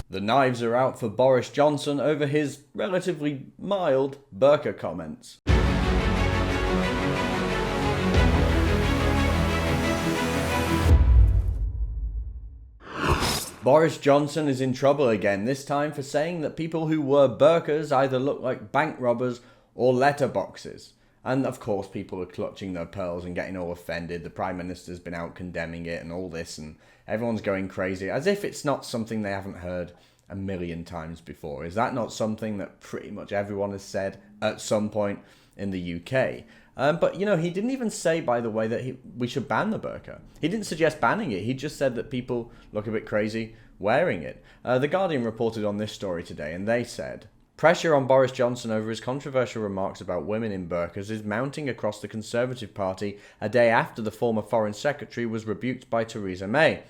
The knives are out for Boris Johnson over his relatively mild burqa comments. Boris Johnson is in trouble again, this time for saying that people who wear burqas either look like bank robbers or letterboxes. And of course people are clutching their pearls and getting all offended. The Prime Minister's been out condemning it and all this, and everyone's going crazy as if it's not something they haven't heard a million times before. Is that not something that pretty much everyone has said at some point in the UK? But, you know, he didn't even say, by the way, that we should ban the burqa. He didn't suggest banning it. He just said that people look a bit crazy wearing it. The Guardian reported on this story today, and they said, pressure on Boris Johnson over his controversial remarks about women in burqas is mounting across the Conservative Party a day after the former Foreign Secretary was rebuked by Theresa May.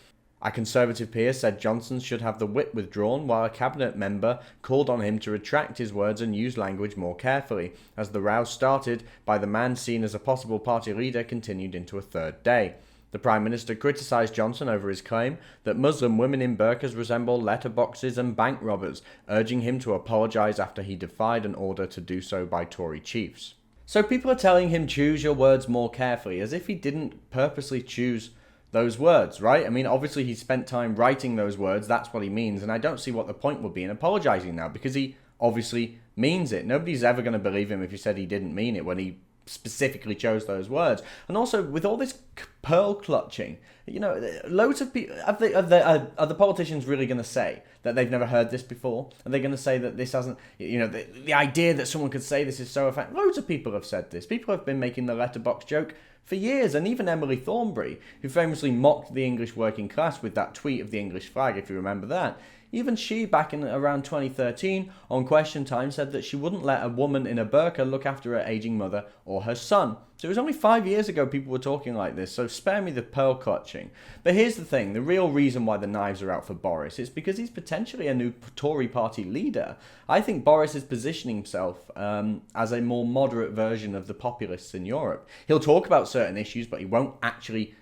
A Conservative peer said Johnson should have the whip withdrawn, while a cabinet member called on him to retract his words and use language more carefully, as the row started by the man seen as a possible party leader continued into a third day. The Prime Minister criticised Johnson over his claim that Muslim women in burqas resemble letterboxes and bank robbers, urging him to apologise after he defied an order to do so by Tory chiefs. So people are telling him choose your words more carefully, as if he didn't purposely choose those words, right? I mean, obviously he spent time writing those words, that's what he means, and I don't see what the point would be in apologising now, because he obviously means it. Nobody's ever going to believe him if he said he didn't mean it when he specifically chose those words. And also, with all this pearl clutching, you know, loads of people, are the politicians really going to say that they've never heard this before? Are they going to say that this hasn't, you know, the idea that someone could say this is so offensive? Loads of people have said this. People have been making the letterbox joke for years, and even Emily Thornberry, who famously mocked the English working class with that tweet of the English flag, if you remember that, even she, back in around 2013, on Question Time, said that she wouldn't let a woman in a burqa look after her aging mother or her son. So it was only 5 years ago people were talking like this, so spare me the pearl clutching. But here's the thing, the real reason why the knives are out for Boris is because he's potentially a new Tory party leader. I think Boris is positioning himself as a more moderate version of the populists in Europe. He'll talk about certain issues, but he won't actually,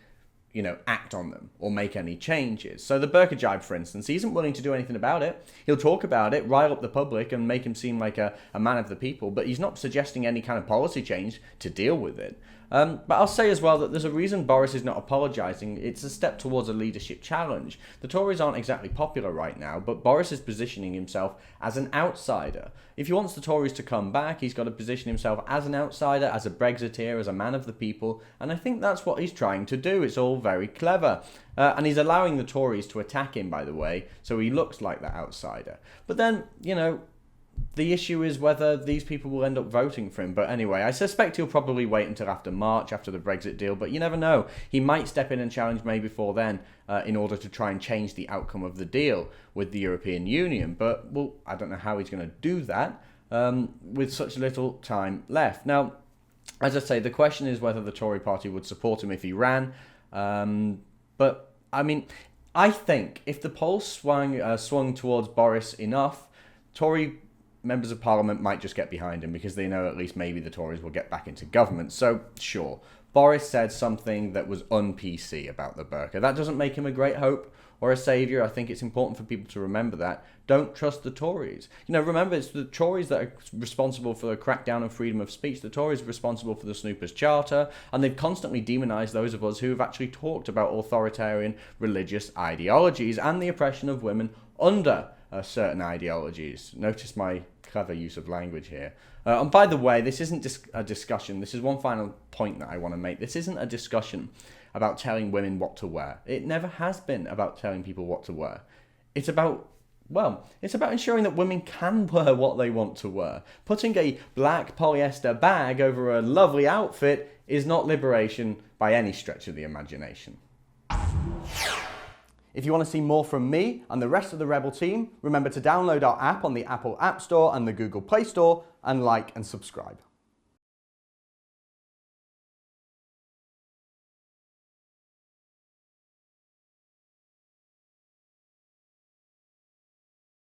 you know, act on them or make any changes. So the burqa jibe, for instance, he isn't willing to do anything about it. He'll talk about it, rile up the public and make him seem like a man of the people, but he's not suggesting any kind of policy change to deal with it. But I'll say as well that there's a reason Boris is not apologising. It's a step towards a leadership challenge. The Tories aren't exactly popular right now, but Boris is positioning himself as an outsider. If he wants the Tories to come back, he's got to position himself as an outsider, as a Brexiteer, as a man of the people, and I think that's what he's trying to do. It's all very clever. And he's allowing the Tories to attack him, by the way, so he looks like that outsider. But then, you know, the issue is whether these people will end up voting for him. But anyway, I suspect he'll probably wait until after March, after the Brexit deal, but you never know. He might step in and challenge May before then in order to try and change the outcome of the deal with the European Union. But, well, I don't know how he's going to do that with such little time left. Now, as I say, the question is whether the Tory party would support him if he ran. But, I mean, I think if the polls swung towards Boris enough, Tory members of parliament might just get behind him because they know at least maybe the Tories will get back into government. So, sure, Boris said something that was un-PC about the burqa. That doesn't make him a great hope or a saviour. I think it's important for people to remember that. Don't trust the Tories. You know, remember, it's the Tories that are responsible for the crackdown on freedom of speech. The Tories are responsible for the Snoopers Charter, and they've constantly demonised those of us who have actually talked about authoritarian religious ideologies and the oppression of women under certain ideologies. Notice my clever use of language here. And by the way, this isn't a discussion. This is one final point that I want to make. This isn't a discussion about telling women what to wear. It never has been about telling people what to wear. It's about, well, it's about ensuring that women can wear what they want to wear. Putting a black polyester bag over a lovely outfit is not liberation by any stretch of the imagination. If you want to see more from me and the rest of the Rebel team, remember to download our app on the Apple App Store and the Google Play Store, and like and subscribe.